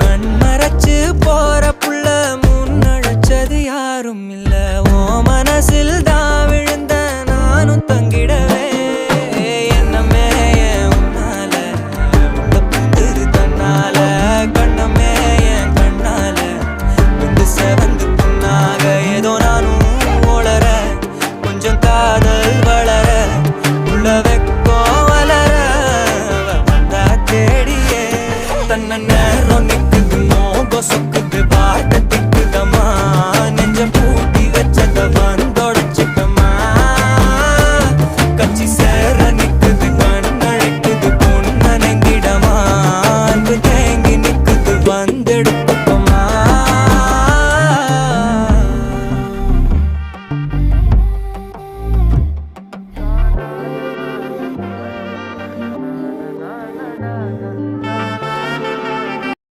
கண்மறைச்சு போற புள்ள முன்னழைச்சது யாரும் இல்ல. ஓ மனசில் தான் விழுந்த நானும் தங்கிடவே என்னமே உன்னால உள்ள புந்துரு தன்னால கண்ணமே என் கண்ணால வந்து செவந்து புண்ணாக ஏதோ நானும் ஓளற கொஞ்சம் காதல் வளர உள்ள வெக்கோ வளர வந்தா தேடியே தன்ன நேரம் நிக்குது மோகம் சொக்குது பாட்ட திக்குதமா.